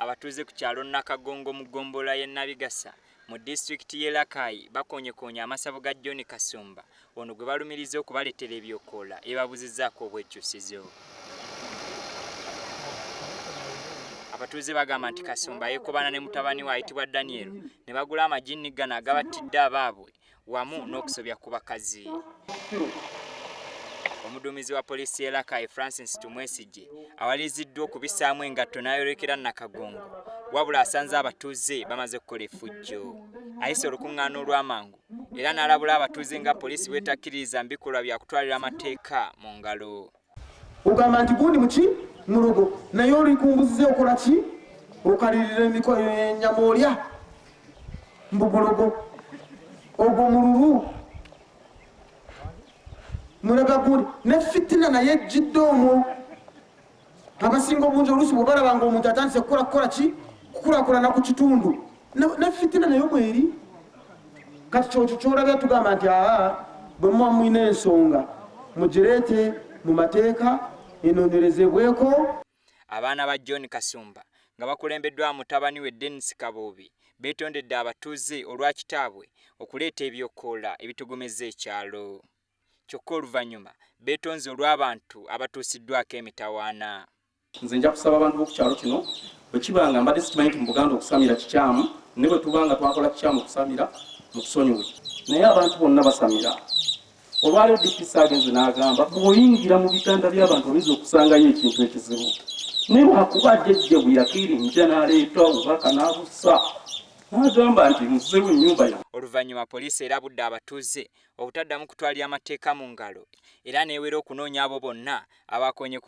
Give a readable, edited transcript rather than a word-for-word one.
abatuuze ku kyalo Nakagongo mu ggombolola y'e Nabigasa mu disitulikiti y'e Rakai bakonyekonya amasabo ga John Kasumba ono gwe balumiriza okubaleetera ebyokoola ebabuzizzaako obwekyusizo. Abatuuze bagamba nti Kasumba yeekobana ne mutabani we ayitibwa Daniel ne bagula amajini gano agabatidde abaabwe wamu n'okusobya ku bakazi. Omuduumizi wa poliisi y'e Rakai Francis Tumwesige awaliziddwa okubissaamu engatto n'ayolekera Nakagongo wabula asanze abatuuze bamaze kukola effujjo. Ayise olukuŋŋaana olw'amangu era n'alabula abatuuze nga poliisi bwetakkiririza mu bikolwa bya kutwalira amateeka mu ngalo. Ogamba nti gundi muki mulogo naye olikunguzize okola ki okalirira ennyama olya mbugulogo ogwo mululu mulaga gundi ne fitina naye ejjidde omwo abasinga obungi oluusi bwe balaba ng'omuntu atandise kukola ki kukulaakulana ku kitundu ne fitina naye mweri kati kyokyo kyolabya tugamba nti bwe muba mulina ensonga mugireete mu mateeka enoonyerezebweko. Abaana ba John Kasumba nga bakulembeddwa mutabani we Dennis Kaboobi beetondedde abatuuze olwa kitaabwe okuleeta ebyokoola ebitugumizza ekyalo. Kyokka oluvannyuma beetonze olw'abantu abatuusiddwako emitawaana. Nze nja kusaba abantu b'oku kyalo kino bwe kibanga mbadde sikimanyi nti mu Buganda okusamira kikyamu ne bwe tubanga twakola kikyamu okusamira mu tusonyiwe naye abantu bonna basamira. Olwaleero DPC agenze n'agamba bw'oyingira mu bitanda by'abantu oyinza okusangayo ekintu ekizibu naye lwakuba ajjejje bweyakirinja n'aleeta obubaka n'abussa n'agamba nti muzeewo ennyumba yange. Oluvannyuma poliisi erabudde abatuuze obutaddamu kutwalira amateeka mu ngalo era n'ewera okunoonya abo bonna abakonye